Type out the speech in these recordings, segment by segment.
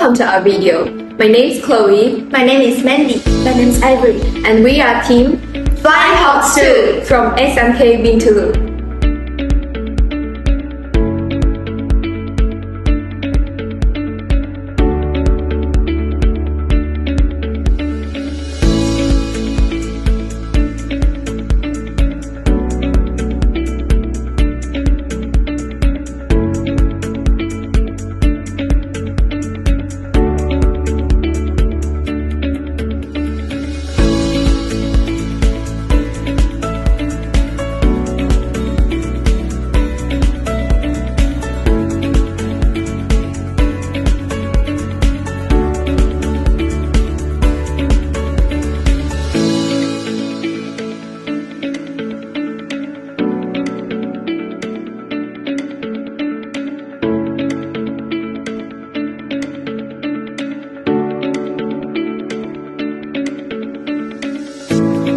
welcome to our video. My name is Chloe. My name is Mandy. My name is Ivory. And we are team Flying Hawks 2 from SMK Bintulu.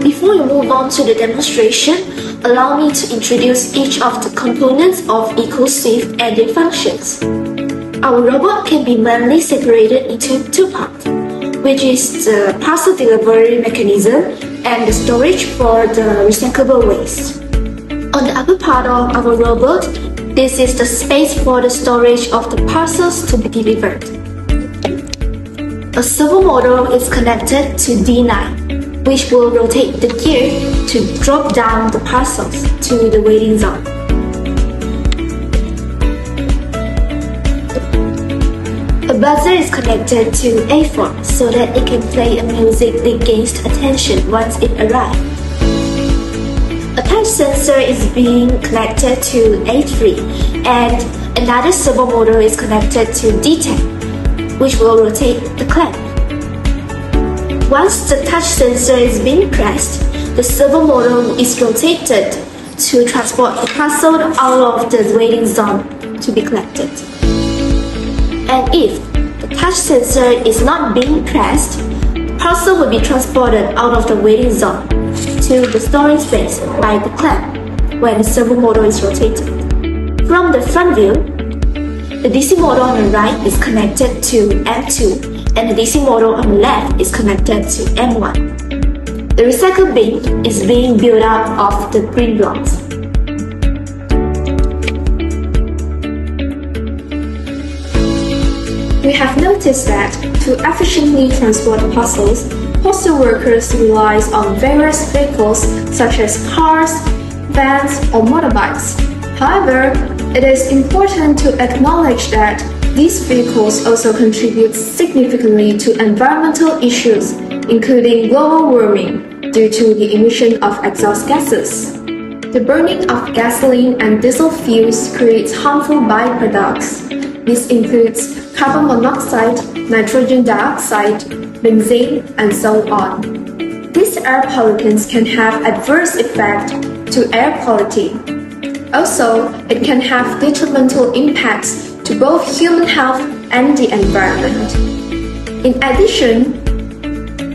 Before we move on to the demonstration, allow me to introduce each of the components of EcoSwift and their functions. Our robot can be mainly separated into two parts, which is the parcel delivery mechanism and the storage for the recyclable waste. On the upper part of our robot, this is the space for the storage of the parcels to be delivered. A servo motor is connected to D9, which will rotate the gear to drop down the parcels to the waiting zone. A buzzer is connected to A4 so that it can play a music that gains attention once it arrives. A touch sensor is being connected to A3 and another servo motor is connected to D10, which will rotate the clamp. Once the touch sensor is being pressed, the servo motor is rotated to transport the parcel out of the waiting zone to be collected. And if the touch sensor is not being pressed, the parcel will be transported out of the waiting zone to the storage space by the clamp when the servo motor is rotated. From the front view, the DC motor on the right is connected to M2 and the DC motor on the left is connected to M1. The recycle bin is being built up of the green blocks. We have noticed that to efficiently transport parcels, postal workers rely on various vehicles such as cars, vans, or motorbikes. However, it is important to acknowledge that these vehicles also contribute significantly to environmental issues, including global warming due to the emission of exhaust gases. The burning of gasoline and diesel fuels creates harmful byproducts. This includes carbon monoxide, nitrogen dioxide, benzene, and so on. These air pollutants can have adverse effect to air quality. Also, it can have detrimental impacts to both human health and the environment. In addition,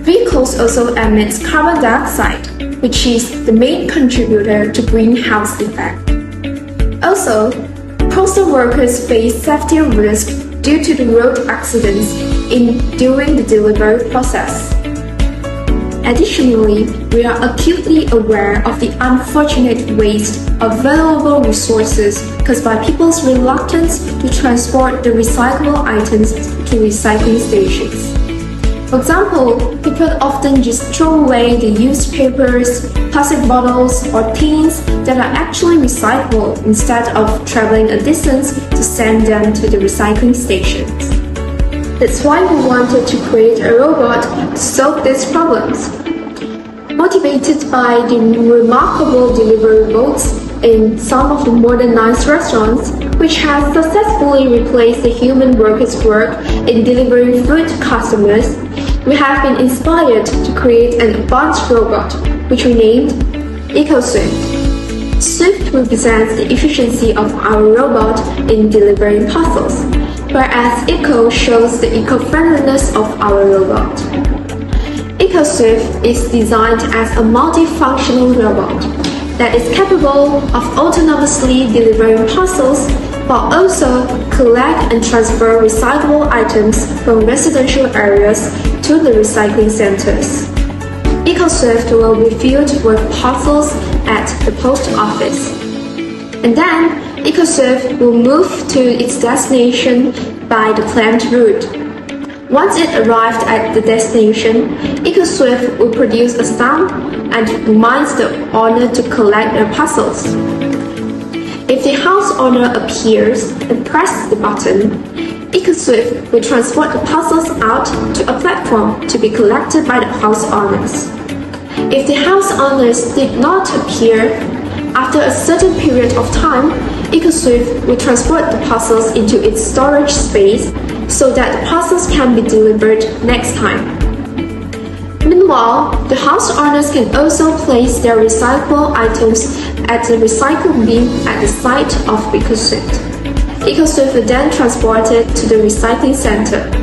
vehicles also emit carbon dioxide, which is the main contributor to greenhouse effect. Also, postal workers face safety risks due to the road accidents during the delivery process. Additionally, we are acutely aware of the unfortunate waste of valuable resources caused by people's reluctance to transport the recyclable items to recycling stations. For example, people often just throw away the used papers, plastic bottles, or tins that are actually recyclable instead of traveling a distance to send them to the recycling stations. That's why we wanted to create a robot to solve these problems. Motivated by the remarkable delivery bots in some of the modernized restaurants, which has successfully replaced the human workers' work in delivering food to customers, we have been inspired to create an advanced robot, which we named EcoSwift. Swift represents the efficiency of our robot in delivering parcels, whereas Eco shows the eco-friendliness of our robot. EcoSwift is designed as a multifunctional robot that is capable of autonomously delivering parcels but also collect and transfer recyclable items from residential areas to the recycling centers. EcoSwift will be filled with parcels at the post office. And then, EcoSwift will move to its destination by the planned route. Once it arrived at the destination, EcoSwift will produce a stamp and reminds the owner to collect their parcels. If the house owner appears and presses the button, EcoSwift will transport the parcels out to a platform to be collected by the house owners. If the house owners did not appear, after a certain period of time, EcoSwift will transport the parcels into its storage space so that the parcels can be delivered next time. Meanwhile, the house owners can also place their recyclable items at the recycle bin at the site of EcoSwift. EcoSwift will then transport it to the recycling center.